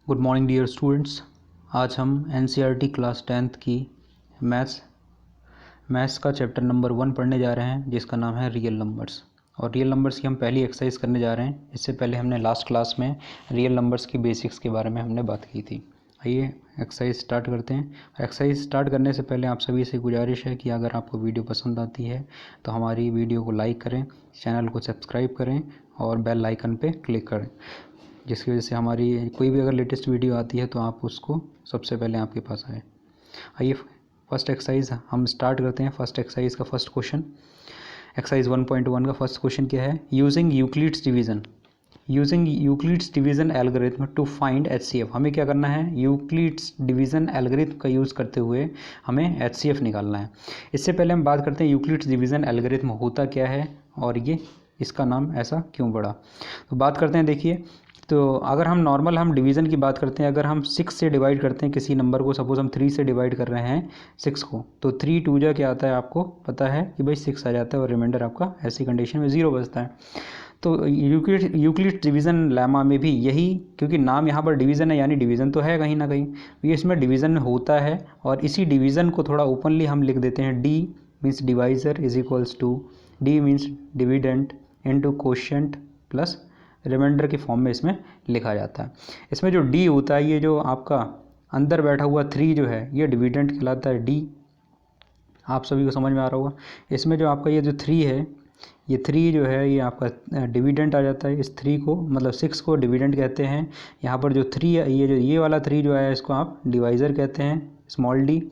Good morning dear students. आज हम NCERT class 10th की मैथ्स का चैप्टर नंबर 1 पढ़ने जा रहे हैं, जिसका नाम है रियल नंबर्स। और रियल नंबर्स की हम पहली एक्सरसाइज करने जा रहे हैं। इससे पहले हमने लास्ट क्लास में रियल नंबर्स की बेसिक्स के बारे में हमने बात की थी। आइए एक्सरसाइज स्टार्ट करते हैं। एक्सरसाइज स्टार्ट करने से पहले आप सभी से गुजारिश है कि अगर आपको वीडियो पसंद आती है तो हमारी वीडियो को लाइक करें, चैनल को सब्सक्राइब करें और बेल आइकन पे क्लिक करें, जिसकी वजह से हमारी कोई भी अगर लेटेस्ट वीडियो आती है तो आप उसको सबसे पहले आपके पास आए। आइए फर्स्ट एक्सरसाइज हम स्टार्ट करते हैं। फर्स्ट एक्सरसाइज का फर्स्ट क्वेश्चन, एक्सरसाइज 1.1 का फर्स्ट क्वेश्चन क्या है? Using Euclid's division algorithm to find HCF। हमें क्या करना है? यूक्लिड्स डिवीज़न एल्गोरिथम का यूज़ करते हुए हमें HCF निकालना है। इससे पहले हम बात करते हैं यूक्लिड्स डिवीज़न एल्गोरिथम होता क्या है और ये इसका नाम ऐसा क्यों पड़ा। तो बात करते हैं। देखिए, तो अगर हम डिवीज़न की बात करते हैं, अगर हम 6 से डिवाइड करते हैं किसी नंबर को, सपोज हम 3 से डिवाइड कर रहे हैं 6 को, तो 3 2 जा क्या आता है? आपको पता है कि भाई 6 आ जाता है और रिमाइंडर आपका ऐसी कंडीशन में 0 बचता है। तो यूक्लिड डिवीज़न लेमा में भी यही, क्योंकि नाम यहाँ पर डिवीज़न है यानी डिवीज़न तो है कहीं ना कहीं, ये इसमें डिवीज़न होता है। और इसी डिवीज़न को थोड़ा ओपनली हम लिख देते हैं। D means divisor is equals to, D means dividend into quotient plus remainder के फॉर्म में इसमें लिखा जाता है। इसमें जो डी होता है, ये जो आपका अंदर बैठा हुआ 3 जो है, ये डिविडेंट कहलाता है। डी आप सभी को समझ में आ रहा होगा। इसमें जो आपका ये जो 3 है, ये 3 जो है ये आपका डिविडेंट आ जाता है। इस 3 को, मतलब 6 को डिविडेंट कहते हैं। यहाँ पर जो 3 है, ये वाला 3 जो है, इसको आप डिवाइज़र कहते हैं, स्मॉल डी।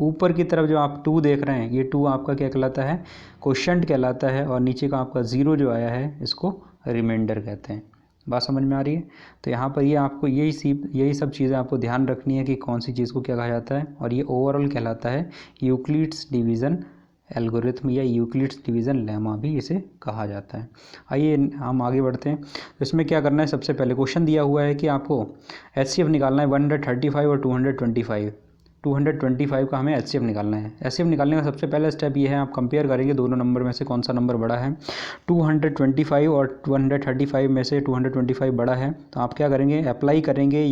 ऊपर की तरफ जो आप 2 देख रहे हैं, ये 2 आपका क्या कहलाता है? कोशेंट कहलाता है। और नीचे का आपका 0 जो आया है, इसको रिमाइंडर कहते हैं। बात समझ में आ रही है? तो यहाँ पर ये आपको यही सब चीज़ें आपको ध्यान रखनी है कि कौन सी चीज़ को क्या कहा जाता है। और ये ओवरऑल कहलाता है यूक्लिड्स डिवीज़न एल्गोरिथम या यूक्लिड्स डिवीज़न लेमा भी इसे कहा जाता है। आइए हम आगे बढ़ते हैं। तो इसमें क्या करना है? सबसे पहले क्वेश्चन दिया हुआ है कि आपको HCF निकालना है 135 और 225। 225 का हमें HCF निकालना है। HCF निकालने का सबसे पहला स्टेप ये है, आप कंपेयर करेंगे दोनों नंबर में से कौन सा नंबर बड़ा है। 225 और 235 में से 225 बड़ा है, तो आप क्या करेंगे? अप्लाई करेंगे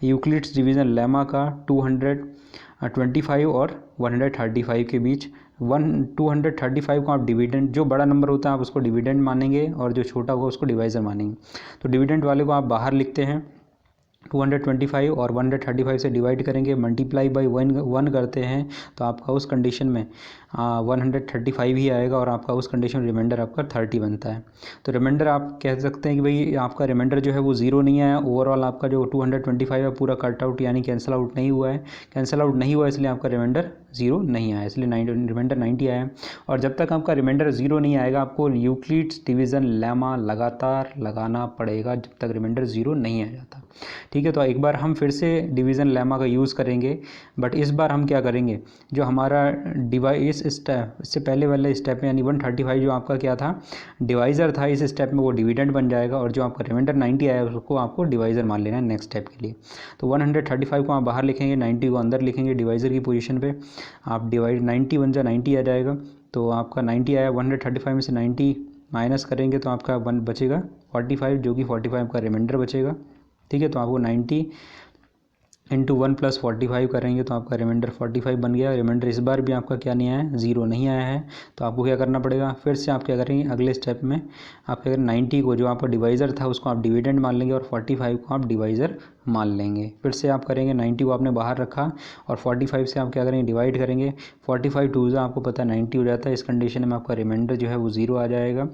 यूक्लिड्स डिवीज़न लेमा का 225 और 135 के बीच। 235 को आप डिविडेंट, जो बड़ा नंबर होता है आप उसको डिविडेंट मानेंगे और जो छोटा होगा उसको डिवाइज़र मानेंगे। तो डिविडेंट वाले को आप बाहर लिखते हैं। 225 और 135 से डिवाइड करेंगे, मल्टीप्लाई बाई 1 करते हैं, तो आपका उस कंडीशन में 135 ही आएगा और आपका उस कंडीशन में रिमाइंडर आपका 30 बनता है। तो रिमाइंडर आप कह सकते हैं कि भाई आपका रिमाइंडर जो है वो 0 नहीं आया। ओवरऑल आपका जो 225 है पूरा कट आउट यानी कैंसिल आउट नहीं हुआ है। कैंसिल आउट नहीं हुआ इसलिए आपका रिमाइंडर 0 नहीं आया, इसलिए रिमाइंडर 90 आया। और जब तक आपका रिमाइंडर 0 नहीं आएगा, आपको यूक्लिड्स डिवीज़न लेमा लगातार लगाना पड़ेगा जब तक रिमाइंडर 0 नहीं आ जाता। ठीक है, तो एक बार हम फिर से डिवीज़न लेमा का यूज़ करेंगे, बट इस बार हम क्या करेंगे? जो हमारा डिवाइस स्टेप, इससे पहले वाले स्टेप में यानी 135 जो आपका क्या था? डिवाइज़र था। इस स्टेप में वो डिविडेंड बन जाएगा और जो आपका रिमाइंडर 90 आया उसको आपको डिवाइज़र मान लेना है नेक्स्ट स्टेप के लिए। तो 135 को आप बाहर लिखेंगे, 90 को अंदर लिखेंगे डिवाइज़र की पोजीशन पे। आप डिवाइड 90 बन जाए 90 आ जाएगा। तो आपका 90 आया, 135 में से 90 माइनस करेंगे तो आपका बचेगा 45, जो कि 45 का रिमाइंडर बचेगा। ठीक है, तो आपको 90 इंटू 1 प्लस 45 करेंगे तो आपका रिमाइंडर 45 बन गया। रिमाइंडर इस बार भी आपका क्या नहीं आया है? 0 नहीं आया है। तो आपको क्या करना पड़ेगा? फिर से आप क्या करेंगे? अगले स्टेप में आप क्या करें? 90 को, जो आपका डिवाइज़र था, उसको आप डिविडेंड मान लेंगे और 45 को आप डिवाइज़र मान लेंगे। फिर से आप करेंगे, 90 को आपने बाहर रखा और 45 से आप क्या करेंगे? डिवाइड करेंगे। 45 2 आपको पता है 90 हो जाता है। इस कंडीशन में आपका रिमाइंडर जो है वो 0 आ जाएगा।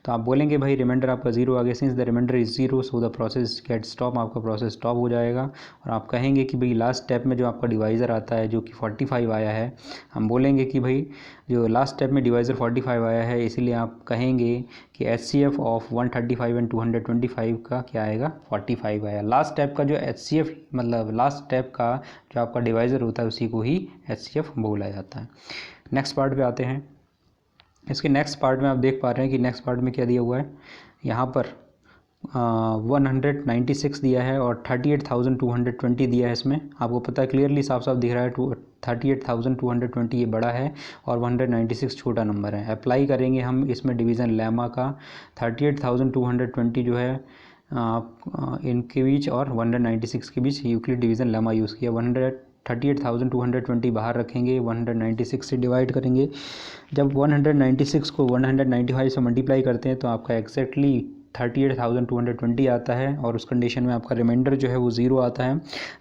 तो आप बोलेंगे भाई रिमाइंडर आपका 0 आ गया, since the remainder is 0 so the process get stop. आपका प्रोसेस स्टॉप हो जाएगा और आप कहेंगे कि भाई लास्ट स्टेप में जो आपका डिवाइज़र आता है जो कि 45 आया है, हम बोलेंगे कि भाई जो लास्ट स्टेप में डिवाइज़र 45 आया है, इसीलिए आप कहेंगे कि HCF ऑफ 135 एंड 225 का क्या आएगा? 45 आया। लास्ट स्टेप का जो HCF, मतलब लास्ट स्टेप का जो आपका डिवाइज़र होता है उसी को ही HCF बोला जाता है। नेक्स्ट पार्ट पे आते हैं। इसके नेक्स्ट पार्ट में आप देख पा रहे हैं कि नेक्स्ट पार्ट में क्या दिया हुआ है। यहाँ पर 196 दिया है और 38,220 दिया है। इसमें आपको पता है, क्लियरली साफ साफ दिख रहा है 38,220 ये बड़ा है और 196 छोटा नंबर है। अप्लाई करेंगे हम इसमें डिवीज़न लेमा का। 38,220 जो है इनके बीच और 196 के बीच यूक्लिड डिवीज़न लेमा यूज़ किया। 138,220 बाहर रखेंगे, 196 से डिवाइड करेंगे। जब 196 को 195 से मल्टीप्लाई करते हैं तो आपका एग्जैक्टली 38,220 आता है, और उस कंडीशन में आपका रिमाइंडर जो है वो ज़ीरो आता है।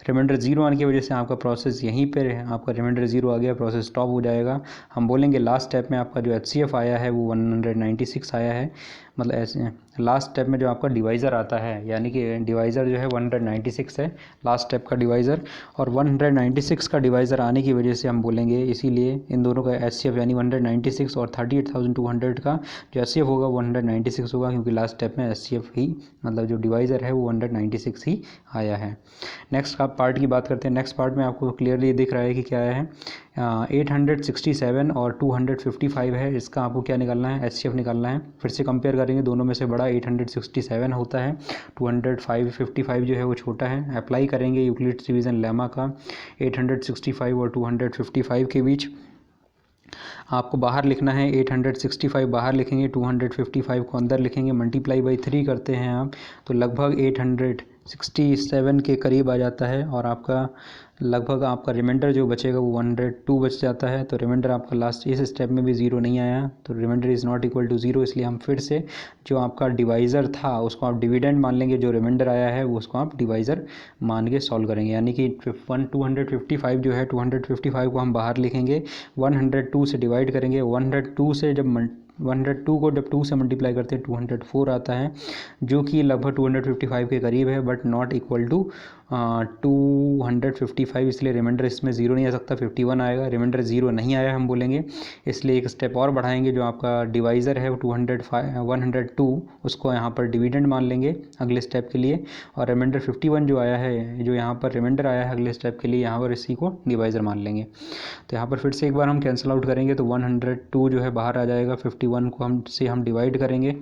रिमाइंडर ज़ीरो आने की वजह से आपका प्रोसेस यहीं पर आपका रिमाइंडर ज़ीरो आ गया, प्रोसेस स्टॉप हो जाएगा। हम बोलेंगे लास्ट स्टेप में आपका जो HCF आया है वो 196 आया है, मतलब ऐसे लास्ट स्टेप में जो आपका डिवाइज़र आता है, यानी कि डिवाइज़र जो है 196 है लास्ट स्टेप का डिवाइज़र, और 196 का डिवाइज़र आने की वजह से हम बोलेंगे, इसीलिए इन दोनों का HCF यानी 196 और 38,200 का जो HCF होगा वो 196 होगा, क्योंकि लास्ट स्टेप में HCF ही मतलब जो डिवाइज़र है वो 196 ही आया है। नेक्स्ट आप पार्ट की बात करते हैं। नेक्स्ट पार्ट में आपको क्लियरली दिख रहा है कि क्या है, 867 और 255 है, इसका आपको क्या निकालना है, HCF निकालना है। फिर से कंपेयर करेंगे, दोनों में से बड़ा 867 होता है, 255 जो है वो छोटा है। अप्लाई करेंगे यूक्लिड्स डिवीज़न लेमा का 865 और 255 के बीच। आपको बाहर लिखना है 865 बाहर लिखेंगे, 255 को अंदर लिखेंगे, मल्टीप्लाई बाई 3 करते हैं आप तो लगभग 867 के करीब आ जाता है, और आपका लगभग आपका रिमाइंडर जो बचेगा वो 102 बच जाता है। तो रिमाइंडर आपका लास्ट इस स्टेप में भी ज़ीरो नहीं आया, तो remainder is not equal to zero, इसलिए हम फिर से जो आपका डिवाइज़र था उसको आप डिविडेंड मान लेंगे, जो रिमाइंडर आया है वो उसको आप डिवाइज़र मान के सॉल्व करेंगे। यानी कि 255 जो है 255 को हम बाहर लिखेंगे, 102 से डिवाइड करेंगे, 102 से जब 102 को जब 2 से मल्टीप्लाई करते हैं 204 आता है, जो कि लगभग 255 के करीब है, बट नॉट इक्वल टू 255, इसलिए रिमाइंडर इसमें ज़ीरो नहीं आ सकता, 51 आएगा। रिमाइंडर ज़ीरो नहीं आया हम बोलेंगे, इसलिए एक स्टेप और बढ़ाएंगे, जो आपका डिवाइज़र है वो 102 उसको यहाँ पर डिविडेंड मान लेंगे अगले स्टेप के लिए, और रिमाइंडर 51 जो आया है, जो यहाँ पर रिमाइंडर आया है अगले स्टेप के लिए, यहाँ पर इसी को डिवाइज़र मान लेंगे। तो यहाँ पर फिर से एक बार हम कैंसिल आउट करेंगे तो 102 जो है बाहर आ जाएगा, 51 को हम डिवाइड करेंगे,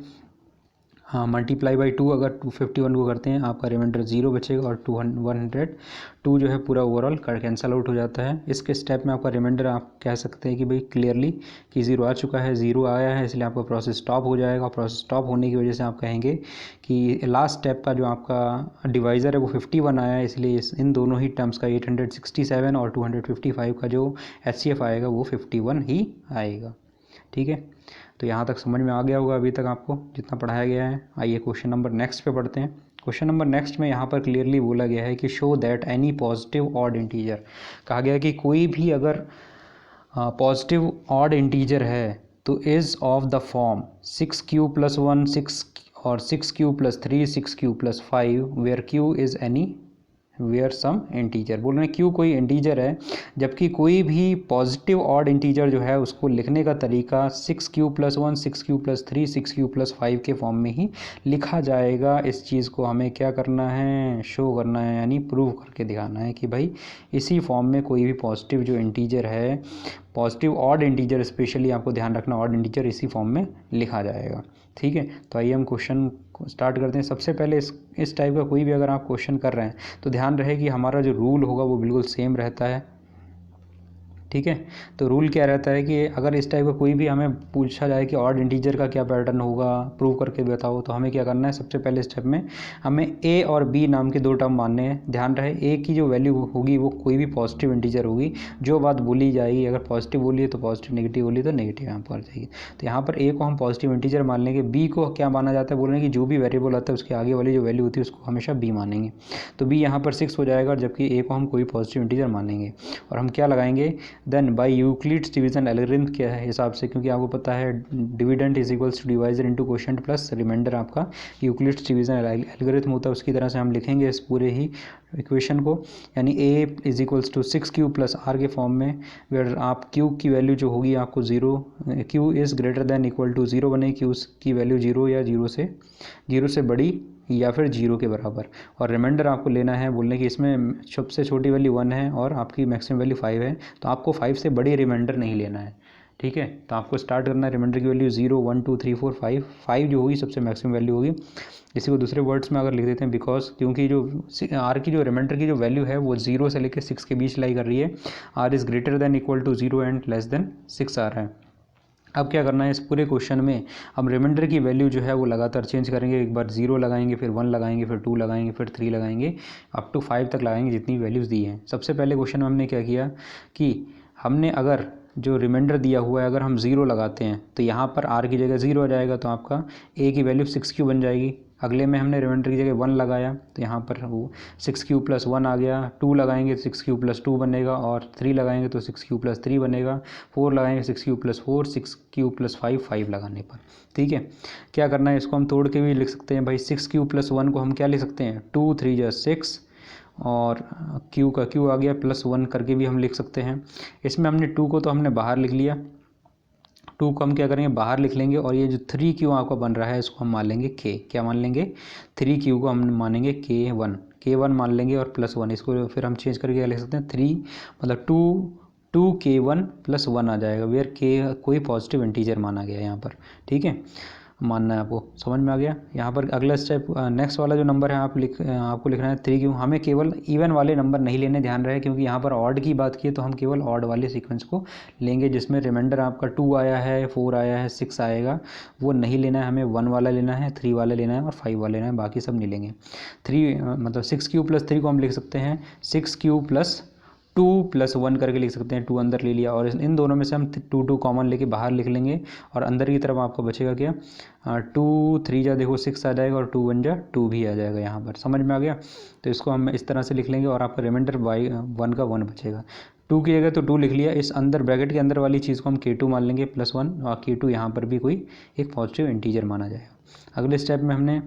हाँ मल्टीप्लाई बाई 2 अगर 251 को करते हैं आपका रिमाइंडर ज़ीरो बचेगा, और 102 जो है पूरा ओवरऑल कैंसिल आउट हो जाता है। इसके स्टेप में आपका रिमाइंडर आप कह सकते हैं कि भाई क्लियरली कि ज़ीरो आ चुका है, ज़ीरो आया है, इसलिए आपका प्रोसेस स्टॉप हो जाएगा। प्रोसेस स्टॉप होने की वजह से आप कहेंगे कि लास्ट स्टेप का जो आपका डिवाइज़र है वो 51 आया है, इसलिए इन दोनों ही टर्म्स का 867 और 255 का जो HCF आएगा वो 51 ही आएगा। ठीक है, तो यहाँ तक समझ में आ गया होगा अभी तक आपको जितना पढ़ाया गया है। आइए क्वेश्चन नंबर नेक्स्ट पे पढ़ते हैं। क्वेश्चन नंबर नेक्स्ट में यहाँ पर क्लियरली बोला गया है कि show that any positive odd integer, कहा गया है कि कोई भी अगर पॉजिटिव ऑड इंटीजर है तो is of the form 6q + 1 6 और 6q + 3 6q + 5 where q is any where some integer. बोल रहे हैं क्यू कोई इंटीजर है, जबकि कोई भी पॉजिटिव ऑड इंटीजर जो है उसको लिखने का तरीका 6q + 1 6q + 3 6q + 5 के फॉर्म में ही लिखा जाएगा। इस चीज़ को हमें क्या करना है, शो करना है, यानी प्रूव करके दिखाना है कि भाई इसी फॉर्म में कोई भी पॉजिटिव जो इंटीजर है, पॉजिटिव ऑड इंटीजर स्पेशली आपको ध्यान रखना, ऑड इंटीजर इसी फॉर्म में लिखा जाएगा। ठीक है, तो आइए हम क्वेश्चन स्टार्ट करते हैं। सबसे पहले इस टाइप का कोई भी अगर आप क्वेश्चन कर रहे हैं तो ध्यान रहे कि हमारा जो रूल होगा वो बिल्कुल सेम रहता है। ठीक है, तो रूल क्या रहता है कि अगर इस टाइप का कोई भी हमें पूछा जाए कि ऑड इंटीजर का क्या पैटर्न होगा, प्रूव करके बताओ, तो हमें क्या करना है, सबसे पहले स्टेप में हमें ए और बी नाम के दो टर्म मानने हैं। ध्यान रहे ए की जो वैल्यू होगी वो कोई भी पॉजिटिव इंटीजर होगी, जो बात बोली जाएगी अगर पॉजिटिव बोली है तो पॉजिटिव, नेगेटिव बोली तो नेगेटिव यहाँ पर जाएगी। तो यहाँ पर ए को हम पॉजिटिव इंटीजर मान लेंगे, बी को क्या माना जाता है, बोल रहे हैं कि जो भी वेरिएबल आता है उसके आगे वाली जो वैल्यू होती है उसको हमेशा बी मानेंगे। तो बी यहाँ पर 6 हो जाएगा, जबकि ए को हम कोई पॉजिटिव इंटीजर मानेंगे। और हम क्या लगाएंगे, then by Euclid's division algorithm के हिसाब से, क्योंकि आपको पता है dividend is equals to divisor into quotient plus remainder आपका यूक्लिड्स डिवीजन एल्गोरिथम होता है, उसकी तरह से हम लिखेंगे इस पूरे ही इक्वेशन को। यानी a is equals to 6q + r के फॉर्म में, वेयर आप q की वैल्यू जो होगी आपको zero, q is greater than equal to zero बने, q की वैल्यू ज़ीरो या ज़ीरो से बड़ी या फिर जीरो के बराबर। और रिमाइंडर आपको लेना है, बोलने कि इसमें सबसे छोटी वैल्यू 1 है और आपकी मैक्सिमम वैल्यू 5 है, तो आपको 5 से बड़ी रिमाइंडर नहीं लेना है। ठीक है, तो आपको स्टार्ट करना है रिमाइंडर की वैल्यू 0 1 2 3 4 5 जो होगी सबसे मैक्सिमम वैल्यू होगी। इसी को दूसरे वर्ड्स में अगर लिख देते हैं, बिकॉज क्योंकि जो आर की जो रिमाइंडर की जो वैल्यू है वो 0 से लेकर 6 के बीच लाई कर रही है, r is greater than equal to 0 and less than 6 आ रहा है। अब क्या करना है, इस पूरे क्वेश्चन में हम रिमाइंडर की वैल्यू जो है वो लगातार चेंज करेंगे। एक बार 0 लगाएंगे, फिर 1 लगाएंगे, फिर 2 लगाएंगे, फिर 3 लगाएंगे, अप टू 5 तक लगाएंगे जितनी वैल्यूज़ दी हैं। सबसे पहले क्वेश्चन में हमने क्या किया कि हमने अगर जो रिमाइंडर दिया हुआ है अगर हम 0 लगाते हैं तो यहाँ पर r की जगह 0 आ जाएगा, तो आपका a की वैल्यू 6q बन जाएगी। अगले में हमने रिमाइंडर की जगह 1 लगाया तो यहाँ पर वो 6q + 1 आ गया। 2 लगाएंगे 6q + 2 बनेगा, और 3 लगाएंगे तो 6q + 3 बनेगा। 4 लगाएंगे 6q + 4, 6q + 5, 5 लगाने पर। ठीक है, क्या करना है, इसको हम तोड़ के भी लिख सकते हैं भाई। 6q + 1 को हम क्या लिख सकते हैं, 2 3 = 6, और q का q आ गया, +1 करके भी हम लिख सकते हैं। इसमें हमने 2 को तो हमने बाहर लिख लिया, 2 को हम क्या करेंगे, बाहर लिख लेंगे, और ये जो 3q आपका बन रहा है इसको हम मान लेंगे k। क्या मान लेंगे, 3q को हम मानेंगे k1 मान लेंगे, और +1 इसको फिर हम चेंज करके क्या लिख सकते हैं, 3 मतलब 2k1 + 1 आ जाएगा, वेयर k कोई पॉजिटिव इंटीजर माना गया है यहाँ पर। ठीक है, मानना है आपको, समझ में आ गया। यहाँ पर अगला स्टेप, नेक्स्ट वाला जो नंबर है आपको लिखना है 3q। हमें केवल इवन वाले नंबर नहीं लेने, ध्यान रहे, क्योंकि यहाँ पर ऑड की बात की तो हम केवल ऑड वाले सीक्वेंस को लेंगे जिसमें रिमाइंडर आपका 2 आया है, 4 आया है, 6 आएगा, वो नहीं लेना है हमें। 1 वाला लेना है, 3 वाला लेना है, और 5 वाला लेना है, बाकी सब नहीं लेंगे। 3 मतलब 6q + 3 को हम लिख सकते हैं 6q + 2 + 1 करके लिख सकते हैं। 2 अंदर ले लिया, और इन दोनों में से हम 2 कॉमन लेके बाहर लिख लेंगे, और अंदर की तरफ आपको बचेगा क्या, 2 3 जा देखो 6 आ जाएगा, और 2 1 जा 2 भी आ जाएगा। यहाँ पर समझ में आ गया। तो इसको हम इस तरह से लिख लेंगे, और आपका रिमाइंडर 1 का 1 बचेगा। 2 की जगह तो 2 लिख लिया, इस अंदर ब्रैकेट के अंदर वाली चीज़ को हम k2 मान लेंगे +1, और k2 यहाँ पर भी कोई एक पॉजिटिव इंटीजर माना जाएगा। अगले स्टेप में हमने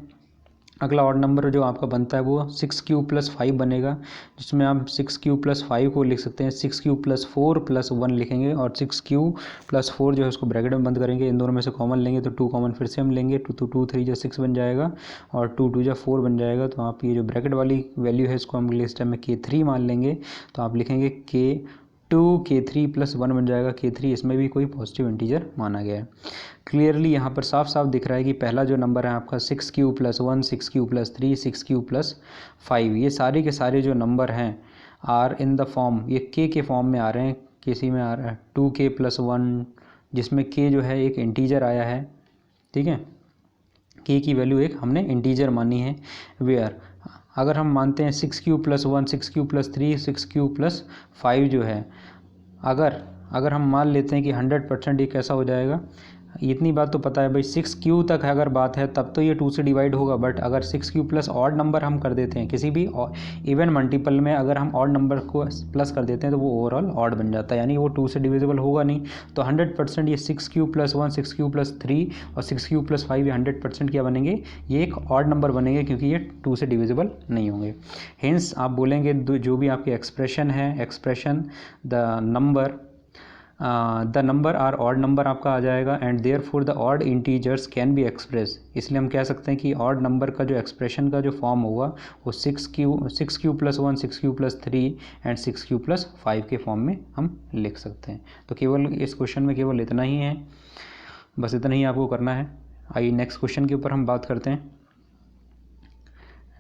अगला ऑड नंबर जो आपका बनता है वो 6q + 5 बनेगा, जिसमें आप 6q + 5 को लिख सकते हैं 6q + 4 + 1 लिखेंगे, और 6q + 4 जो है उसको ब्रैकेट में बंद करेंगे। इन दोनों में से कॉमन लेंगे तो 2 कॉमन फिर से हम लेंगे, 2 3 = 6 बन जाएगा, और 2 2 = 4 बन जाएगा। तो आप ये जो ब्रैकेट वाली वैल्यू है इसको हम अगले स्टेप में k3 मान लेंगे, तो आप लिखेंगे k3 + 1 बन जाएगा। k3 इसमें भी कोई पॉजिटिव इंटीजर माना गया है। क्लियरली यहाँ पर साफ साफ दिख रहा है कि पहला जो नंबर है आपका 6q + 1, 6q + 3, 6q + 5, ये सारे के सारे जो नंबर हैं आर इन द फॉर्म, ये के फॉर्म में आ रहे हैं। किसी में आ रहा है 2k + 1, जिसमें k जो है एक इंटीजर आया है। ठीक है, k की वैल्यू एक हमने इंटीजर मानी है। वेयर अगर हम मानते हैं 6q + 1, 6q + 3, 6q + 5 जो है, अगर हम मान लेते हैं कि 100% ये कैसा हो जाएगा, इतनी बात तो पता है भाई 6q तक अगर बात है तब तो ये 2 से डिवाइड होगा। बट अगर 6q + ऑड नंबर हम कर देते हैं, किसी भी इवन मल्टीपल में अगर हम ऑड नंबर को प्लस कर देते हैं तो वो ओवरऑल ऑड बन जाता है, यानी वो 2 से डिविजिबल होगा नहीं। तो 100% ये 6q + 1, 6q + 3 और 6q + 5 ये 100% क्या बनेंगे, ये एक ऑड नंबर बनेंगे, क्योंकि ये 2 से डिविजिबल नहीं होंगे। हेंस आप बोलेंगे जो भी आपकी एक्सप्रेशन है, expression the number are odd number आपका आ जाएगा, and therefore the odd integers can be express. इसलिए हम कह सकते हैं कि ऑड नंबर का जो एक्सप्रेशन का जो फॉर्म होगा वो 6q + 1, 6q + 3 एंड 6q + 5 के फॉर्म में हम लिख सकते हैं। तो केवल इस क्वेश्चन में केवल इतना ही है, बस इतना ही आपको करना है। आइए नेक्स्ट क्वेश्चन के ऊपर हम बात करते हैं।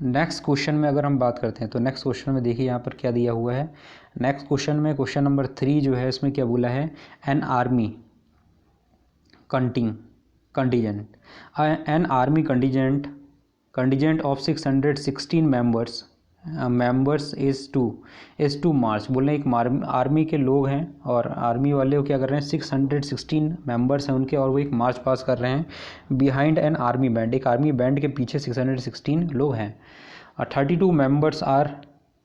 नेक्स्ट क्वेश्चन में अगर हम बात करते हैं तो नेक्स्ट क्वेश्चन में देखिए यहाँ पर क्या दिया हुआ है। नेक्स्ट क्वेश्चन में क्वेश्चन नंबर 3 जो है इसमें क्या बोला है, an army contingent of 616 members is to march. बोल रहे हैं एक आर्मी के लोग हैं, और आर्मी वाले वो क्या कर रहे हैं, 616 मेंबर्स हैं उनके, और वो एक मार्च पास कर रहे हैं बिहाइंड एन आर्मी बैंड। एक आर्मी बैंड के पीछे 616 लोग हैं, और 32 मेंबर्स आर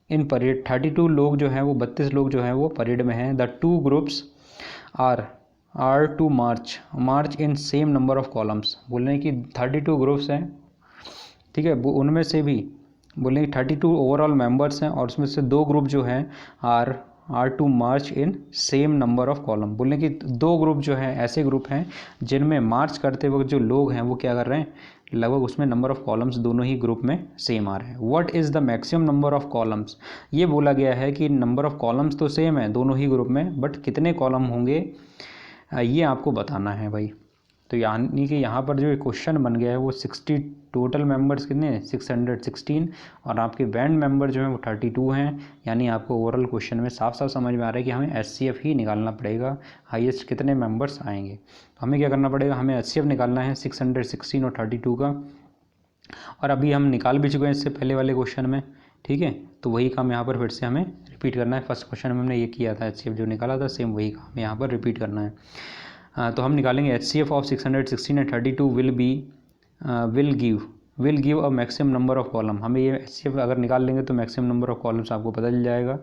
इन परेड। 32 लोग जो हैं वो 32 लोग जो हैं वो परेड में हैं। The 2 groups are to march in same number of columns. बोल रहे हैं कि 32 ग्रुप्स हैं, ठीक है, वो उनमें से भी बोले 32 ओवरऑल मेंबर्स हैं, और उसमें से 2 ग्रुप जो हैं are to march in same number of column. बोले कि 2 ग्रुप जो हैं ऐसे ग्रुप हैं जिनमें मार्च करते वक्त जो लोग हैं वो क्या कर रहे हैं, लगभग उसमें नंबर ऑफ कॉलम्स दोनों ही ग्रुप में सेम आ रहे हैं। What is the maximum number of columns, ये बोला गया है कि नंबर ऑफ कॉलम्स तो सेम है दोनों ही ग्रुप में, बट कितने कॉलम होंगे ये आपको बताना है भाई। तो यानी कि यहाँ पर जो क्वेश्चन बन गया है वो 60 टोटल मेंबर्स कितने 616 और आपके बैंड मेंबर जो हैं वो 32 हैं। यानी आपको ओवरऑल क्वेश्चन में साफ साफ समझ में आ रहा है कि हमें HCF ही निकालना पड़ेगा, हाईएस्ट कितने मेंबर्स आएंगे। तो हमें क्या करना पड़ेगा, हमें HCF निकालना है 616 और 32 का, और अभी हम निकाल भी चुके हैं इससे पहले वाले क्वेश्चन में, ठीक है। तो वही काम यहाँ पर फिर से हमें रिपीट करना है। फर्स्ट क्वेश्चन में हमने ये किया था, HCF जो निकाला था सेम वही काम यहाँ पर रिपीट करना है। तो हम निकालेंगे HCF of 616 and 32 will give a maximum number of column. हमें ये HCF अगर निकाल लेंगे तो मैक्सिमम नंबर ऑफ कॉलम्स आपको पता चल जाएगा।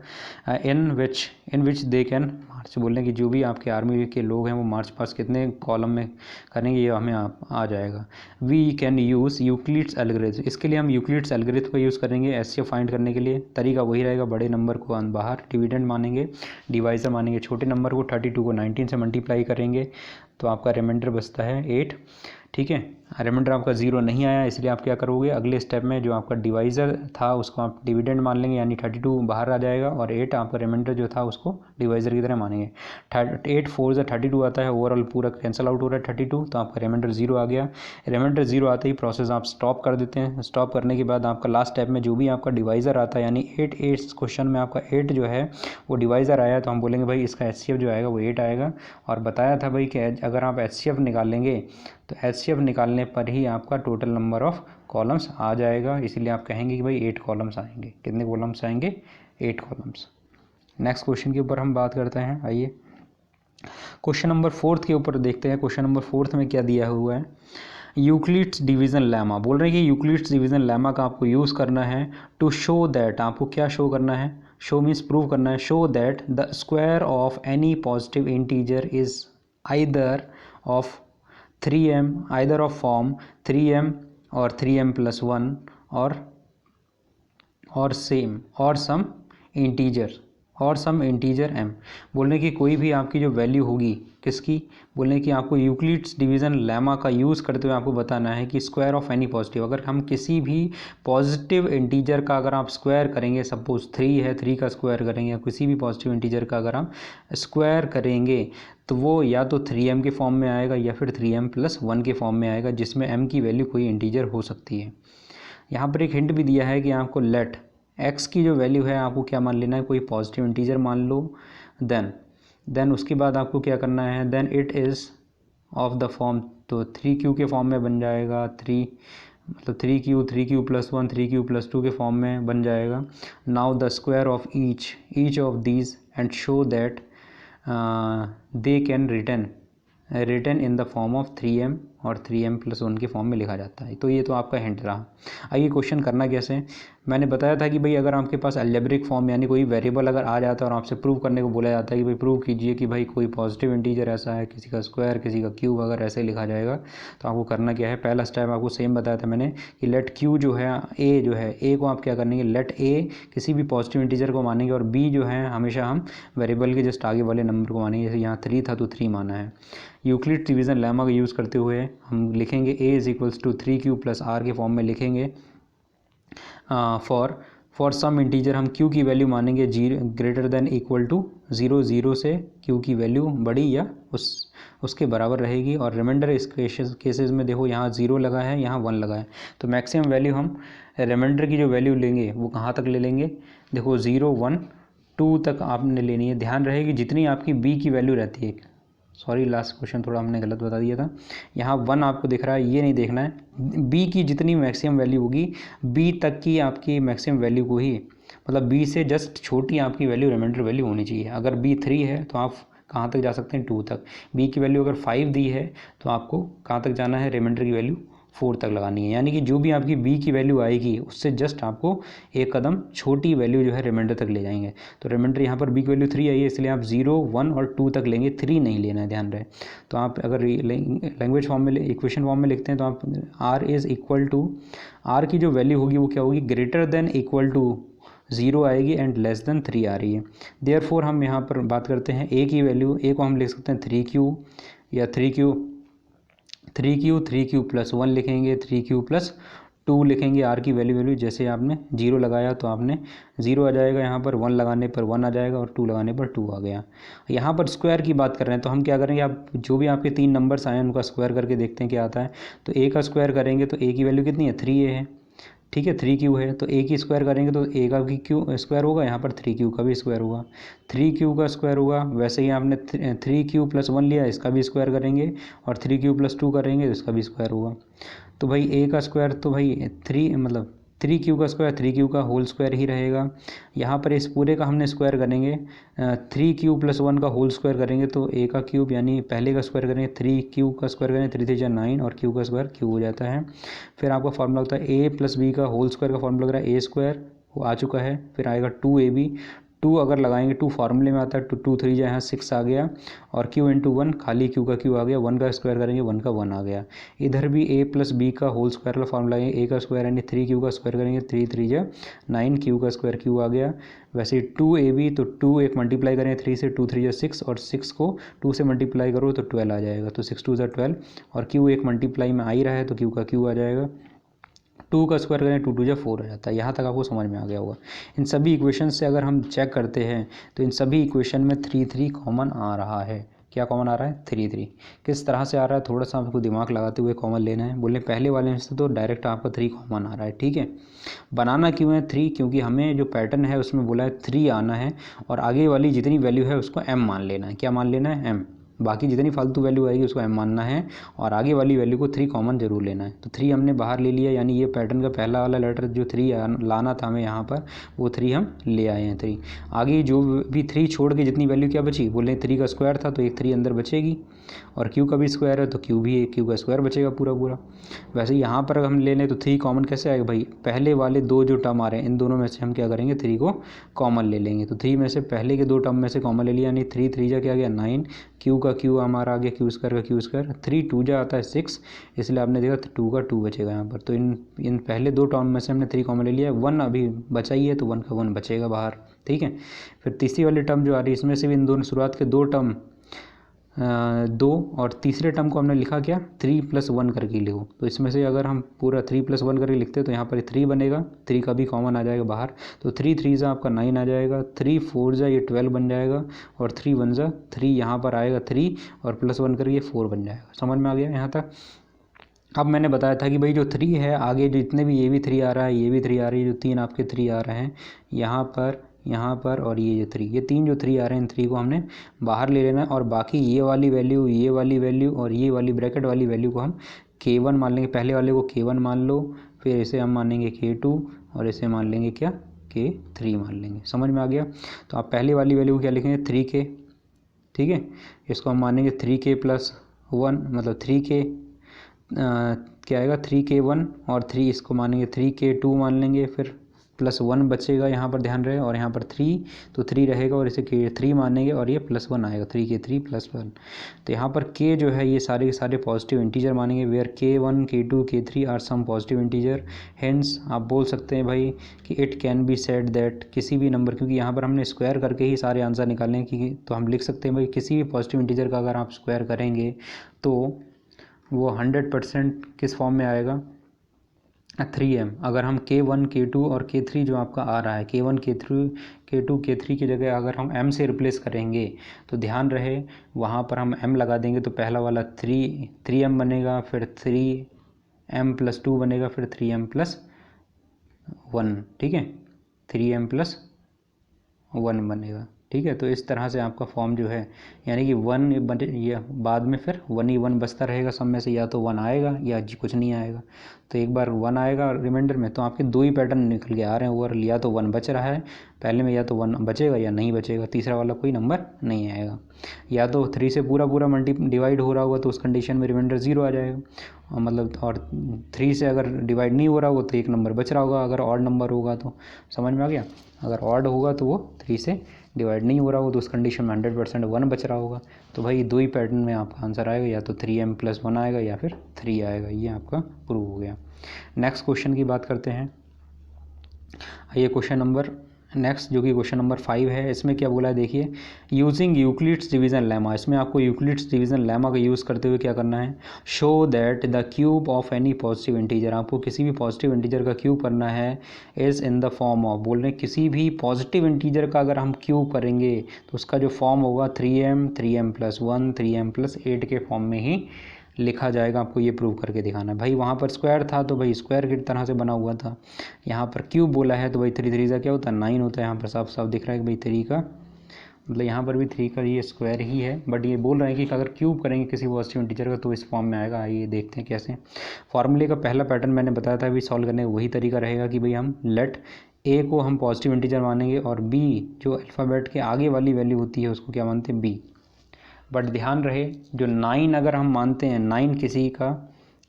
इन विच दे कैन मार्च, बोलने कि जो भी आपके आर्मी के लोग हैं वो मार्च पास कितने कॉलम में करेंगे ये हमें आ जाएगा। We can use Euclid's algorithm, इसके लिए हम यूक्लिड्स एल्गोरिथम का यूज़ करेंगे HCF फाइंड करने के लिए। तरीका वही रहेगा, बड़े नंबर को बाहर डिविडेंड मानेंगे, डिवाइज़र मानेंगे, छोटे नंबर को 32 को 19 से मल्टीप्लाई करेंगे तो आपका रिमाइंडर बचता है 8, ठीक है। रिमाइंडर आपका 0 नहीं आया, इसलिए आप क्या करोगे, अगले स्टेप में जो आपका डिवाइज़र था उसको आप डिविडेंड मान लेंगे, यानी 32 बाहर आ जाएगा और 8 आपका रिमाइंडर जो था उसको डिवाइज़र की तरह मानेंगे। 8 4 से 32 आता है, ओवरऑल पूरा कैंसिल आउट हो रहा है 32, तो आपका रिमाइंडर 0 आ गया। रिमाइंडर 0 आते ही प्रोसेस आप स्टॉप कर देते हैं। स्टॉप करने के बाद आपका लास्ट स्टेप में जो भी आपका डिवाइज़र आता है, यानी 8 क्वेश्चन में आपका 8 जो है वो डिवाइज़र आया, तो हम बोलेंगे भाई इसका HCF जो आएगा वो 8 आएगा। और बताया था भाई कि अगर आप HCF निकालेंगे तो HCF निकालने पर ही आपका टोटल नंबर ऑफ कॉलम्स आ जाएगा, इसीलिए आप कहेंगे कि भाई 8 कॉलम्स आएंगे। कितने कॉलम्स आएंगे, 8 कॉलम्स। नेक्स्ट क्वेश्चन के ऊपर हम बात करते हैं। आइए क्वेश्चन नंबर 4 के ऊपर देखते हैं। क्वेश्चन नंबर 4 में क्या दिया हुआ है, यूक्लिड्स डिवीज़न लेमा। बोल रहे हैं कि यूक्लिड्स डिवीज़न लेमा का आपको यूज़ करना है टू शो दैट, आपको क्या शो करना है, शो मीन्स प्रूव करना है, show that the square of any positive integer is either of 3m, either of form 3m और 3m+1 और सेम और सम इंटीजर m। बोलने की कोई भी आपकी जो वैल्यू होगी किसकी, बोलने की आपको यूक्लिड्स डिवीज़न लेमा का यूज़ करते हुए आपको बताना है कि स्क्वायर ऑफ एनी पॉजिटिव, अगर हम किसी भी पॉजिटिव इंटीजर का अगर आप स्क्वायर करेंगे, सपोज 3 है, 3 का स्क्वायर करेंगे, या किसी भी पॉजिटिव इंटीजर का अगर आप स्क्वायर करेंगे तो वो या तो 3m के फॉर्म में आएगा या फिर 3m+1 के फॉर्म में आएगा, जिसमें m की वैल्यू कोई इंटीजर हो सकती है। यहाँ पर एक हिंट भी दिया है कि आपको लेट x की जो वैल्यू है आपको क्या मान लेना है, कोई पॉजिटिव इंटीजर मान लो। देन उसके बाद आपको क्या करना है, then it is of the form, तो 3q के फॉर्म में बन जाएगा, 3q 3q+1 3q+2 के फॉर्म में बन जाएगा। Now the square of each of these and show that they can written in the form of 3m और 3m+1 के फॉर्म में लिखा जाता है। तो ये तो आपका हिंट रहा। आइए क्वेश्चन करना कैसे, मैंने बताया था कि भाई अगर आपके पास अलजेब्रिक फॉर्म यानी कोई वेरिएबल अगर आ जाता है और आपसे प्रूव करने को बोला जाता है कि भाई प्रूव कीजिए कि भाई कोई पॉजिटिव इंटीजर ऐसा है, किसी का स्क्वायर किसी का क्यूब अगर ऐसे लिखा जाएगा, तो आपको करना क्या है, पहला स्टेप आपको सेम बताया था मैंने कि लेट क्यू जो है ए को आप क्या करेंगे, लेट ए किसी भी पॉजिटिव इंटीजर को मानेंगे और बी जो है हमेशा हम वेरिएबल के जस्ट आगे वाले नंबर को मानेंगे। जैसे यहाँ 3 था तो 3 माना है। यूक्लिड डिवीज़न लेमा का यूज़ करते हुए हम लिखेंगे a = 3q+r के फॉर्म में लिखेंगे। फॉर सम इंटीजर हम q की वैल्यू मानेंगे ग्रेटर देन इक्वल टू 0 से q की वैल्यू बड़ी या उसके बराबर रहेगी। और रिमाइंडर इस केसेस में देखो यहाँ 0 लगा है, यहाँ 1 लगा है, तो मैक्सिमम वैल्यू हम रिमाइंडर की जो वैल्यू लेंगे वो कहाँ तक ले लेंगे, देखो 0 1 2 तक आपने लेनी है। ध्यान रहेगी जितनी आपकी b की वैल्यू रहती है, सॉरी लास्ट क्वेश्चन थोड़ा हमने गलत बता दिया था, यहाँ 1 आपको दिख रहा है, ये नहीं देखना है। b की जितनी मैक्सिमम वैल्यू होगी b तक की आपकी मैक्सिमम वैल्यू को ही, मतलब b से जस्ट छोटी आपकी वैल्यू रिमाइंडर वैल्यू होनी चाहिए। अगर b 3 है तो आप कहाँ तक जा सकते हैं, 2 तक। b की वैल्यू अगर 5 दी है तो आपको कहाँ तक जाना है, रिमाइंडर की वैल्यू 4 तक लगानी है। यानी कि जो भी आपकी b की वैल्यू आएगी उससे जस्ट आपको एक कदम छोटी वैल्यू जो है रिमाइंडर तक ले जाएंगे। तो रिमाइंडर यहाँ पर b की वैल्यू 3 आई है, इसलिए आप 0 1 और 2 तक लेंगे, 3 नहीं लेना है, ध्यान रहे। तो आप अगर लैंग्वेज फॉर्म में इक्वेशन फॉर्म में लिखते हैं तो आप r की जो वैल्यू होगी वो क्या होगी, ग्रेटर देन इक्वल टू 0 आएगी एंड लेस देन 3 आ रही है। देयरफॉर हम यहाँ पर बात करते हैं a की वैल्यू, a को हम लिख सकते हैं 3q या 3q+1 लिखेंगे, 3q+2 2 लिखेंगे आर की वैल्यू जैसे आपने 0 लगाया तो आपने 0 आ जाएगा, यहाँ पर 1 लगाने पर 1 आ जाएगा और 2 लगाने पर 2 आ गया। यहाँ पर स्क्वायर की बात कर रहे हैं तो हम क्या करेंगे, आप जो भी आपके 3 नंबर्स आए हैं उनका स्क्वायर करके देखते हैं क्या आता है। तो ए का स्क्वायर करेंगे तो ए की वैल्यू कितनी है, 3a है, ठीक है, 3q है। तो ए की स्क्वायर करेंगे तो ए का भी क्यू स्क्वायर होगा, यहाँ पर 3q का भी स्क्वायर होगा, 3q का स्क्वायर होगा। वैसे ही आपने 3q + 1 लिया, इसका भी स्क्वायर करेंगे और 3q + 2 करेंगे तो इसका भी स्क्वायर होगा। तो भाई ए का स्क्वायर तो भाई 3q का स्क्वायर 3q का होल स्क्वायर ही रहेगा। यहाँ पर इस पूरे का हमने स्क्वायर करेंगे, 3q + 1 का होल स्क्वायर करेंगे तो ए का क्यूब यानी पहले का स्क्वायर करेंगे, 3q का स्क्वायर करेंगे, 3 3 9 और q का स्क्वायर q हो जाता है। फिर आपका फॉर्मूला होता है a + b का होल स्क्वायर का फॉर्मूला लग रहा है a² वो आ चुका है। फिर आएगा 2ab, 2 अगर लगाएंगे 2 फार्मूले में आता है, 2 3 यहाँ 6 आ गया और q × 1 खाली q का q आ गया, 1 का स्क्वायर करेंगे 1 का 1 आ गया। इधर भी a + b का होल स्क्वायर का फॉर्मूला है, a का स्क्वायर यानी 3q का स्क्वायर करेंगे, 3 3 9 q का स्क्वायर q आ गया। वैसे 2ab तो 2 एक मल्टीप्लाई करें 3 से, 2 3 6 और 6 को 2 से मल्टीप्लाई करो तो 12 आ जाएगा, तो 6 2 12 और q एक मल्टीप्लाई में आ ही रहा है तो q का q आ जाएगा। 2 का स्क्वायर करें 2 2 4 हो जाता है। यहाँ तक आपको समझ में आ गया होगा। इन सभी इक्वेशन से अगर हम चेक करते हैं तो इन सभी इक्वेशन में 3 3 कॉमन आ रहा है। क्या कॉमन आ रहा है, 3 3। किस तरह से आ रहा है, थोड़ा सा आपको दिमाग लगाते हुए कॉमन लेना है। बोले पहले वाले में से तो डायरेक्ट आपका 3 कॉमन आ रहा है, ठीक है। बनाना क्यों है 3, क्योंकि हमें जो पैटर्न है उसमें बोला है 3 आना है और आगे वाली जितनी वैल्यू है उसको m मान लेना है। क्या मान लेना है, m। बाकी जितनी फालतू वैल्यू आएगी उसको m मानना है और आगे वाली वैल्यू को 3 कॉमन जरूर लेना है। तो 3 हमने बाहर ले लिया, यानी ये पैटर्न का पहला वाला लेटर जो 3 लाना था हमें यहाँ पर वो 3 हम ले आए हैं 3। आगे जो भी 3 छोड़ के जितनी वैल्यू क्या बची, बोले 3 का स्क्वायर था तो एक 3 अंदर बचेगी और q का भी स्क्वायर है तो q भी q का स्क्वायर बचेगा पूरा पूरा। वैसे यहाँ पर हम ले लें तो 3 कॉमन कैसे आएगा भाई, पहले वाले 2 जो टर्म आ रहे हैं इन दोनों में से हम क्या करेंगे 3 को कॉमन ले लेंगे। तो 3 में से पहले के 2 टर्म में से कॉमन ले लिया, यानी 3 3 जा क्या गया 9, q का q हमारा आ गया q स्क्वायर का q स्क्वायर, 3 2 जा आता है 6, इसलिए आपने देखा 2 का 2 बचेगा यहाँ पर। तो इन पहले 2 टर्म में से हमने 3 कॉमन ले लिया, 1 अभी बचा ही है तो 1 का 1 बचेगा बाहर, ठीक है। फिर तीसरी वाली टर्म जो आ रही है इसमें से भी इन दोनों शुरुआत के 2 टर्म 2 और तीसरे टर्म को हमने लिखा क्या 3 + 1 करके लिखो। तो इसमें से अगर हम पूरा 3 + 1 करके लिखते हैं तो यहाँ पर 3 बनेगा, 3 का भी कॉमन आ जाएगा बाहर, तो 3 3 जा आपका 9 आ जाएगा, 3 4 जा ये 12 बन जाएगा और 3 1 जा 3 यहाँ पर आएगा 3 और +1 करके 4 बन जाएगा। समझ में आ गया यहाँ तक। अब मैंने बताया था कि भाई जो 3 है आगे जितने भी ये भी 3 आ रहा है, ये भी 3 आ रही है, जो 3 आपके 3 आ रहे हैं यहाँ पर और ये जो 3, ये 3 जो 3 आ रहे हैं इन 3 को हमने बाहर ले लेना है और बाकी ये वाली वैल्यू और ये वाली ब्रैकेट वाली वैल्यू को हम k1 मान लेंगे। पहले वाले को k1 मान लो, फिर इसे हम मान लेंगे k2 और इसे मान लेंगे क्या k3 मान लेंगे। समझ में आ गया। तो आप पहले वाली वैल्यू को क्या लिखेंगे 3k, ठीक है, इसको हम मानेंगे 3k + 1 मतलब 3k क्या आएगा 3k1 और 3 इसको मानेंगे 3k2 मान लेंगे, फिर +1 बचेगा यहाँ पर ध्यान रहे और यहाँ पर 3 तो 3 रहेगा और इसे k3 मानेंगे और ये +1 आएगा 3k3 + 1। तो यहाँ पर k जो है ये सारे के सारे पॉजिटिव इंटीजर मानेंगे, where k1 k2 k3 are some positive integer. Hence आप बोल सकते हैं भाई कि it can be said that किसी भी नंबर, क्योंकि यहाँ पर हमने स्क्वायर करके ही सारे आंसर निकालने हैं कि तो हम लिख सकते हैं भाई किसी भी पॉजिटिव इंटीजर का अगर आप स्क्वायर करेंगे तो वो 100% किस फॉर्म में आएगा 3m। अगर हम k1 k2 और k3 जो आपका आ रहा है k1 k2 k3 की जगह अगर हम m से रिप्लेस करेंगे तो ध्यान रहे वहाँ पर हम m लगा देंगे तो पहला वाला 3m बनेगा, फिर 3m + 2 बनेगा, फिर 3m + 1, ठीक है, 3m + 1 बनेगा, ठीक है। तो इस तरह से आपका फॉर्म जो है यानी कि 1 ये बाद में फिर 1 ही 1 बचता रहेगा सब में से, या तो 1 आएगा या कुछ नहीं आएगा। तो एक बार 1 आएगा रिमाइंडर में तो आपके 2 ही पैटर्न निकल के आ रहे हैं ओवर, या तो 1 बच रहा है पहले में, या तो 1 बचेगा या नहीं बचेगा, तीसरा वाला कोई नंबर नहीं आएगा। या तो 3 से पूरा डिवाइड हो रहा होगा तो उस कंडीशन में रिमाइंडर 0 आ जाएगा, मतलब और 3 से अगर डिवाइड नहीं हो रहा होगा तो एक नंबर बच रहा होगा अगर ऑड नंबर होगा तो। समझ में आ गया। अगर ऑड होगा तो वो 3 से डिवाइड नहीं हो रहा होगा तो उस कंडीशन में 100% 1 बच रहा होगा। तो भाई 2 ही पैटर्न में आपका आंसर आएगा, या तो 3m + 1 आएगा या फिर 3 आएगा। ये आपका प्रूव हो गया। नेक्स्ट क्वेश्चन की बात करते हैं। ये क्वेश्चन नंबर नेक्स्ट जो कि क्वेश्चन नंबर 5 है, इसमें क्या बोला है देखिए, यूजिंग यूक्लिड्स डिवीज़न लेमा। इसमें आपको यूक्लिड्स डिवीज़न लेमा का यूज़ करते हुए क्या करना है, show that the cube of any positive integer. आपको किसी भी पॉजिटिव इंटीजर का क्यूब करना है is in the form of, बोल रहे हैं किसी भी पॉजिटिव इंटीजर का अगर हम क्यूब करेंगे तो उसका जो फॉर्म होगा 3m 3m+1 3m+8 के फॉर्म में ही लिखा जाएगा। आपको ये प्रूव करके दिखाना है। भाई वहाँ पर स्क्वायर था तो भाई स्क्वायर की तरह से बना हुआ था, यहाँ पर क्यूब बोला है तो भाई 3 3 क्या होता है 9 होता है। यहाँ पर साफ साफ दिख रहा है कि भाई 3 का मतलब यहाँ पर भी 3 का ये स्क्वायर ही है, बट ये बोल रहे हैं कि अगर क्यूब करेंगे किसी पॉजिटिव इंटीजर का तो इस फॉर्म में आएगा। आइए देखते हैं कैसे। फॉर्मूले का पहला पैटर्न मैंने बताया था, अभी सॉल्व करने का वही तरीका रहेगा कि भाई हम लेट ए को हम पॉजिटिव इंटीजर मानेंगे और बी जो अल्फ़ाबेट के आगे वाली वैल्यू होती है उसको क्या मानते हैं बी। बट ध्यान रहे जो 9 अगर हम मानते हैं 9 किसी का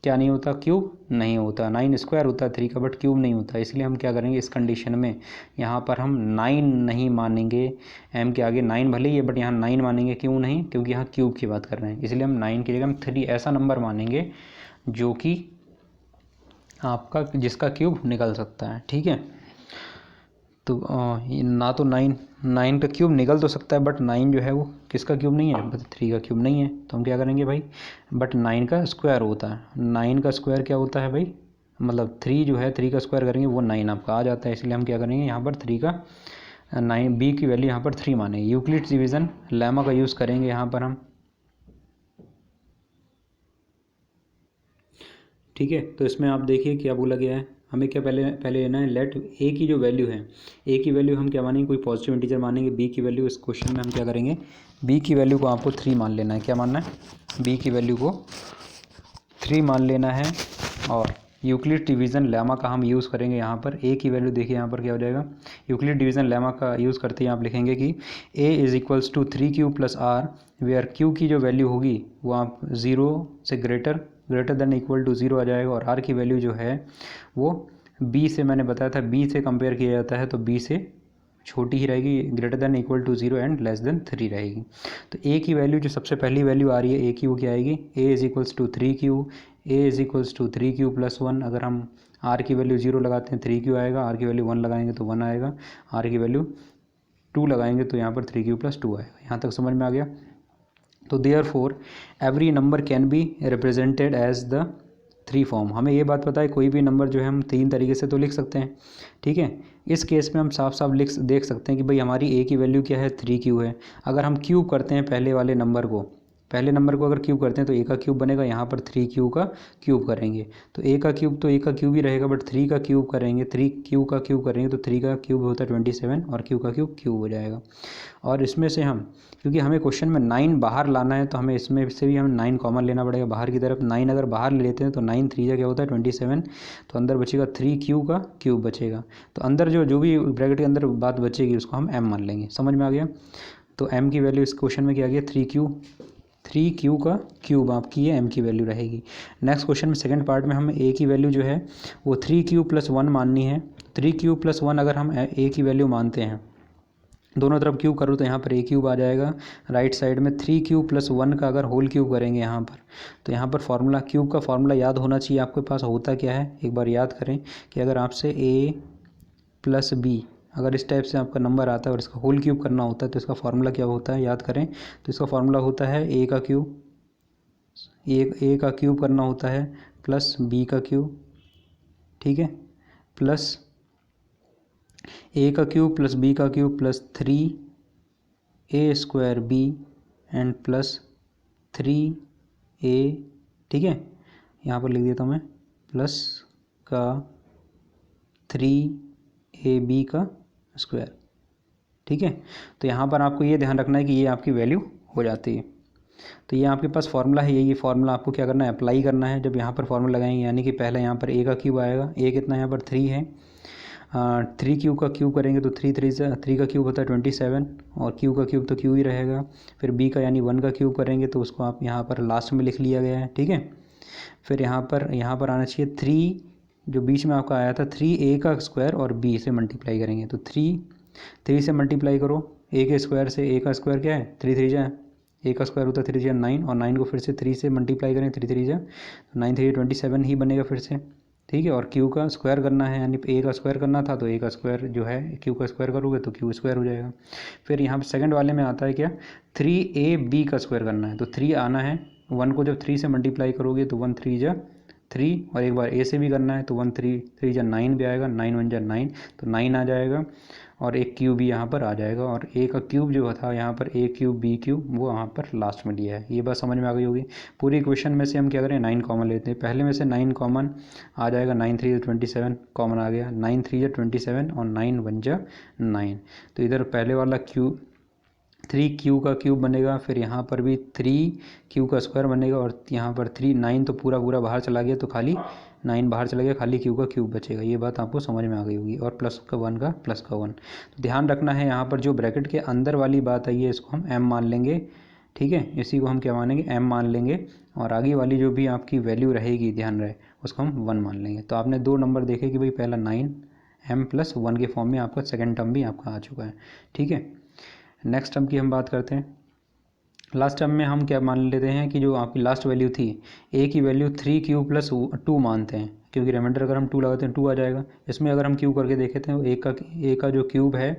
क्या नहीं होता, क्यूब नहीं होता। 9 स्क्वायर होता है 3 का, बट क्यूब नहीं होता। इसलिए हम क्या करेंगे इस कंडीशन में, यहाँ पर हम 9 नहीं मानेंगे। एम के आगे 9 भले ही है बट यहाँ 9 मानेंगे, क्यों नहीं, क्योंकि यहाँ क्यूब की बात कर रहे हैं। इसलिए हम 9 की जगह हम 3 ऐसा नंबर मानेंगे जो कि आपका जिसका क्यूब निकल सकता है। ठीक है, तो ना तो 9 का क्यूब निकल तो सकता है बट 9 जो है वो किसका क्यूब नहीं है, बट 3 का क्यूब नहीं है। तो हम क्या करेंगे भाई, बट 9 का स्क्वायर होता है। 9 का स्क्वायर क्या होता है भाई, मतलब 3 जो है 3 का स्क्वायर करेंगे वो 9 आपका आ जाता है। इसलिए हम क्या करेंगे यहाँ पर 3 का 9 बी की वैल्यू यहाँ पर 3 मानेंगे। यूक्लिड्स डिवीज़न लेमा का यूज़ करेंगे यहाँ पर हम। ठीक है, तो इसमें आप देखिए क्या बोला गया है, हमें क्या पहले लेना है लेट ए की जो वैल्यू है, ए की वैल्यू हम क्या मानेंगे कोई पॉजिटिव इंटीजर मानेंगे। बी की वैल्यू इस क्वेश्चन में हम क्या करेंगे, बी की वैल्यू को आपको 3 मान लेना है। क्या मानना है, बी की वैल्यू को 3 मान लेना है। और यूक्लिड डिवीज़न लेमा का हम यूज़ करेंगे यहाँ पर। ए की वैल्यू देखिए यहाँ पर क्या हो जाएगा, यूक्लिड डिवीज़न लेमा का यूज़ करते ही आप लिखेंगे कि a is equals to 3q + r, where q की जो वैल्यू होगी वो आप 0 से ग्रेटर देन इक्वल टू 0 आ जाएगा। और r की वैल्यू जो है वो b से, मैंने बताया था b से कंपेयर किया जाता है तो b से छोटी ही रहेगी, greater than equal to 0 and less than 3 रहेगी। तो a की वैल्यू जो सबसे पहली वैल्यू आ रही है a की वो क्या आएगी, a is equals to 3q, a is equals to 3q+1। अगर हम r की वैल्यू 0 लगाते हैं 3q आएगा, r की वैल्यू 1 लगाएंगे तो 1 आएगा, r की वैल्यू 2 लगाएंगे तो यहाँ पर 3q+2 आएगा। यहाँ तक समझ में आ गया। तो therefore every number can be represented as the 3 form. हमें ये बात पता है कोई भी नंबर जो है हम 3 तरीके से तो लिख सकते हैं। ठीक है, इस केस में हम साफ साफ देख सकते हैं कि भाई हमारी ए की वैल्यू क्या है 3q है। अगर हम क्यूब करते हैं पहले वाले नंबर को, पहले नंबर को अगर क्यूब करते हैं तो ए का क्यूब बनेगा, यहाँ पर 3q का क्यूब करेंगे तो ए का क्यूब तो ए का क्यूब ही रहेगा, बट 3 का क्यूब करेंगे, 3q का क्यूब करेंगे तो 3 का क्यूब होता है 27 और q का क्यूब हो जाएगा। और इसमें से हम, क्योंकि हमें क्वेश्चन में 9 बाहर लाना है तो हमें इसमें से भी हमें 9 कॉमन लेना पड़ेगा बाहर की तरफ। 9 अगर बाहर ले लेते हैं तो 9 3 क्या होता है 27, तो अंदर बचेगा 3q का क्यूब बचेगा। तो अंदर जो भी ब्रैकेट के अंदर बात बचेगी उसको हम m मान लेंगे। समझ में आ गया। तो m की वैल्यू इस क्वेश्चन में क्या आ गया 3q का क्यूब आपकी ये m की वैल्यू रहेगी। नेक्स्ट क्वेश्चन में सेकंड पार्ट में हमें a की वैल्यू जो है वो 3q+1 माननी है। 3q+1 अगर हम a की वैल्यू मानते हैं, दोनों तरफ क्यूब करो तो यहाँ पर a क्यूब आ जाएगा। राइट साइड में 3q+1 का अगर होल क्यूब करेंगे यहाँ पर, तो यहाँ पर फार्मूला क्यूब का फार्मूला याद होना चाहिए आपके पास। होता क्या है एक बार याद करें कि अगर आपसे a+b अगर इस टाइप से आपका नंबर आता है और इसका होल क्यूब करना होता है तो इसका फार्मूला क्या होता है याद करें। तो इसका फार्मूला होता है a का क्यूब, a का क्यूब करना होता है प्लस b का क्यूब, ठीक है, प्लस a का क्यूब प्लस b का cube plus 3a² and plus 3a, ठीक है, यहाँ पर लिख देता हूँ मैं प्लस का 3ab का स्क्वायर। ठीक है, तो यहाँ पर आपको ये ध्यान रखना है कि ये आपकी वैल्यू हो जाती है। तो ये आपके पास फार्मूला है, ये फार्मूला आपको क्या करना है अप्लाई करना है। जब यहाँ पर फार्मूला लगाएंगे यानी कि पहले यहाँ पर a का क्यूब आएगा, a कितना यहाँ पर 3 है, 3q का क्यूब करेंगे तो 3 का क्यूब होता है 27 और q का क्यूब तो q ही रहेगा। फिर b का यानी 1 का क्यूब करेंगे तो उसको आप यहाँ पर लास्ट में लिख लिया गया है। ठीक है, फिर यहाँ पर आना चाहिए 3 जो बीच में आपका आया था 3a का स्क्वायर और b से मल्टीप्लाई करेंगे तो 3 से मल्टीप्लाई करो a के स्क्वायर से। a का स्क्वायर क्या है 3 3 जा, a का स्क्वायर होता है 3 3 9 और 9 को फिर से 3 से मल्टीप्लाई करें 3 3 जा, 9 3 27 ही बनेगा फिर से। ठीक है। और क्यू का स्क्वायर करना है, यानी ए का स्क्वायर करना था तो ए का स्क्वायर जो है क्यू का स्क्वायर करोगे तो क्यू स्क्वायर हो जाएगा। फिर यहाँ पे सेकंड वाले में आता है क्या, 3ab का स्क्वायर करना है, तो 3 आना है, 1 को जब 3 से मल्टीप्लाई करोगे तो 1 3 जा 3, और एक बार ए से भी करना है तो 1 3 3 जा 9 भी आएगा, 9 1 जा 9, तो 9 आ जाएगा, और एक क्यूब भी यहाँ पर आ जाएगा, और ए का क्यूब जो था यहाँ पर ए क्यूब बी क्यूब वो यहाँ पर लास्ट में लिया है। ये बात समझ में आ गई होगी। पूरी इक्वेशन में से हम क्या करें, 9 कॉमन लेते हैं, पहले में से 9 कॉमन आ जाएगा, 9 3 जा 27 कॉमन आ गया, 9 3 जा 27 और 9 1 जा 9, तो इधर पहले वाला क्यूब 3 क्यू का क्यूब बनेगा, फिर यहाँ पर भी 3 क्यू का स्क्वायर बनेगा, और यहाँ पर 3 9 तो पूरा पूरा बाहर चला गया, तो खाली 9 बाहर चला गया, खाली क्यू का क्यूब बचेगा। ये बात आपको समझ में आ गई होगी। और प्लस का 1 का प्लस का 1, तो ध्यान रखना है यहाँ पर जो ब्रैकेट के अंदर वाली बात आई है इसको हम m मान लेंगे, ठीक है, इसी को हम क्या मानेंगे, m मान लेंगे, और आगे वाली जो भी आपकी वैल्यू रहेगी ध्यान रहे उसको हम 1 मान लेंगे। तो आपने 2 नंबर देखे कि भाई पहला 9 m प्लस 1 के फॉर्म में आपका सेकेंड टर्म भी आपका आ चुका है, ठीक है। नेक्स्ट टर्म की हम बात करते हैं। लास्ट टर्म में हम क्या मान लेते हैं कि जो आपकी लास्ट वैल्यू थी ए की वैल्यू 3 क्यू प्लस 2 मानते हैं, क्योंकि रिमाइंडर अगर हम 2 लगाते हैं 2 आ जाएगा। इसमें अगर हम क्यूब करके देखे थे ए का जो क्यूब है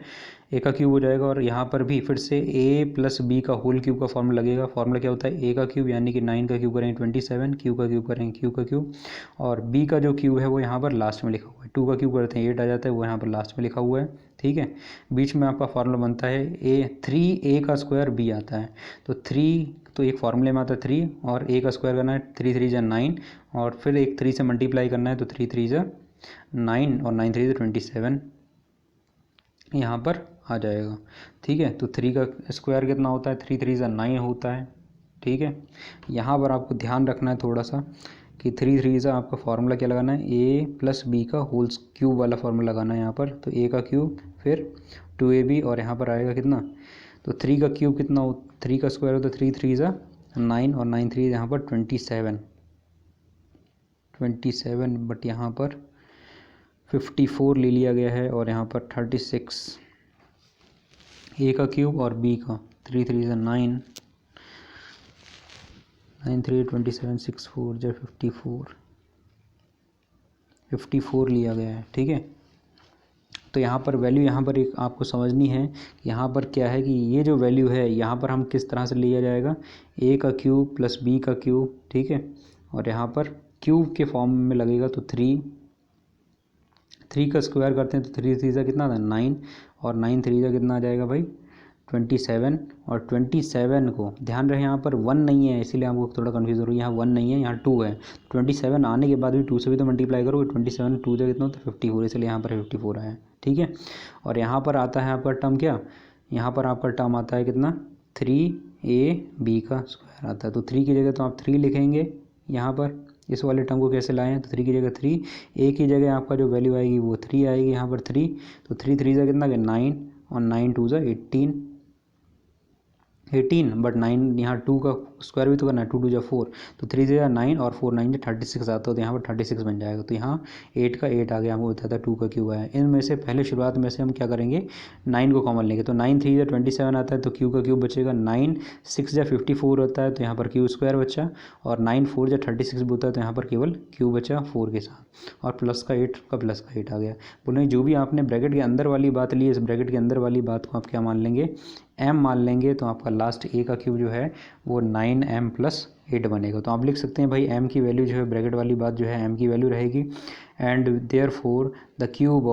ए का क्यूब हो जाएगा, और यहाँ पर भी फिर से ए प्लस बी का होल क्यूब का फॉर्मूला लगेगा। फॉर्मूला क्या होता है, ए का क्यूब यानी कि 9 का क्यूब करेंगे 27, क्यू का क्यूब करेंगे क्यू का क्यूब, और बी का जो क्यूब है वो यहाँ पर लास्ट में लिखा हुआ है, 2 का क्यूब करते हैं 8 आ जाता है, वो यहाँ पर लास्ट में लिखा हुआ है, ठीक है। बीच में आपका फार्मूला बनता है 3a का स्क्वायर b आता है, तो 3 तो एक फार्मूले में आता है 3, और a का स्क्वायर करना है 3 3 जा 9, और फिर एक 3 से मल्टीप्लाई करना है तो 3 3 जा 9, और 9 3 जा 27 यहाँ पर आ जाएगा, ठीक है। तो 3 का स्क्वायर कितना होता है, 3 3 जा 9 होता है, ठीक है। यहाँ पर आपको ध्यान रखना है थोड़ा सा कि 3 3 जा आपका फार्मूला क्या लगाना है, a प्लस बी का होल क्यूब वाला फार्मूला लगाना है यहाँ पर, तो a का क्यूब फिर 2ab, और यहाँ पर आएगा कितना, तो 3 का क्यूब कितना हो, 3 का स्क्वायर होता है 3 3 जा 9, और 9 3 यहाँ पर 27, बट यहाँ पर 54 ले लिया गया है, और यहाँ पर 36 ए का क्यूब और बी का 3 3 जा 9, 9 3 27 6 4 जा 54 लिया गया है, ठीक है। तो यहाँ पर वैल्यू यहाँ पर एक आपको समझनी है, यहाँ पर क्या है कि ये जो वैल्यू है यहाँ पर हम किस तरह से लिया जाएगा, ए का क्यूब प्लस बी का क्यूब, ठीक है, और यहाँ पर क्यूब के फॉर्म में लगेगा, तो 3 का स्क्वायर करते हैं तो 3 3 जा कितना आता है 9, और 9 3 जा कितना आ जाएगा भाई 27, और 27 को ध्यान रहे यहाँ पर 1 नहीं है, इसीलिए आपको थोड़ा कन्फ्यूज हो रही है, यहाँ 1 नहीं है, यहाँ 2 है। 27 आने के बाद भी 2 से भी तो मल्टीप्लाई करोगे, 27 2 जा कितना होता है 54, इसलिए यहाँ पर 54 आया, ठीक है। और यहाँ पर आता है आपका टर्म क्या, यहाँ पर आपका टर्म आता है कितना 3ab का स्क्वायर आता है, तो 3 की जगह तो आप 3 लिखेंगे यहाँ पर, इस वाले टर्म को कैसे लाएं, तो 3 की जगह 3, ए की जगह आपका जो वैल्यू आएगी वो 3 आएगी यहाँ पर 3, तो 3 3 जा कितना 9, और 9 2 जा 18, बट 9 यहाँ 2 का स्क्वायर भी तो करना है, 2 2 जा 4, तो 3 जा 9 और 4 9 जा 36 आता है, तो यहाँ पर 36 बन जाएगा। तो यहाँ 8 का 8 आ गया, हमको बताया था 2 का क्यूब आया। इनमें से पहले शुरुआत में से हम क्या करेंगे, 9 को कॉमन लेंगे, तो 9 3 जा 27 आता है, तो क्यू का क्यूब बचेगा, 9 6 जा 54 होता है, तो यहाँ पर क्यू स्क्वायर बचा, और 9 4 जा 36 होता है, तो यहाँ पर केवल क्यू बचा 4 के साथ, और प्लस का 8 आ गया। बोले जो भी आपने ब्रैकेट के अंदर वाली बात ली, इस ब्रैकेट के अंदर वाली बात को आप क्या मान लेंगे, m मान लेंगे, तो आपका लास्ट a का क्यूब जो है वो 9m प्लस 8 बनेगा। तो आप लिख सकते हैं भाई m की वैल्यू जो है, ब्रैकेट वाली बात जो है m की वैल्यू रहेगी, and therefore the cube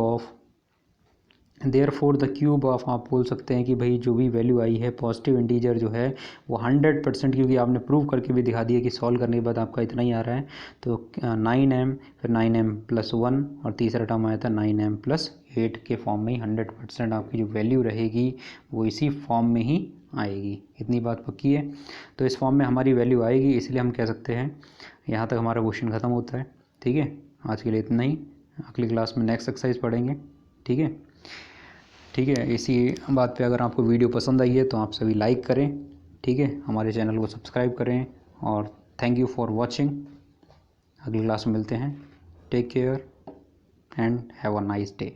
of आप बोल सकते हैं कि भाई जो भी वैल्यू आई है पॉजिटिव इंटीजर जो है वो 100%, क्योंकि आपने प्रूव करके भी दिखा दिया कि सॉल्व करने के बाद आपका इतना ही आ रहा है, तो 9m फिर 9m प्लस 1, और तीसरा टर्म आया था 9m प्लस 8 के फॉर्म में ही 100% आपकी जो वैल्यू रहेगी वो इसी फॉर्म में ही आएगी। इतनी बात पक्की है। तो इस फॉर्म में हमारी वैल्यू आएगी, इसलिए हम कह सकते हैं यहाँ तक हमारा क्वेश्चन ख़त्म होता है, ठीक है। आज के लिए इतना ही, अगली क्लास में नेक्स्ट एक्सरसाइज पढ़ेंगे, ठीक है। इसी बात पे अगर आपको वीडियो पसंद आई है तो आप सभी लाइक करें, ठीक है, हमारे चैनल को सब्सक्राइब करें, और थैंक यू फॉर वॉचिंग। अगली क्लास में मिलते हैं, take care and have a nice day.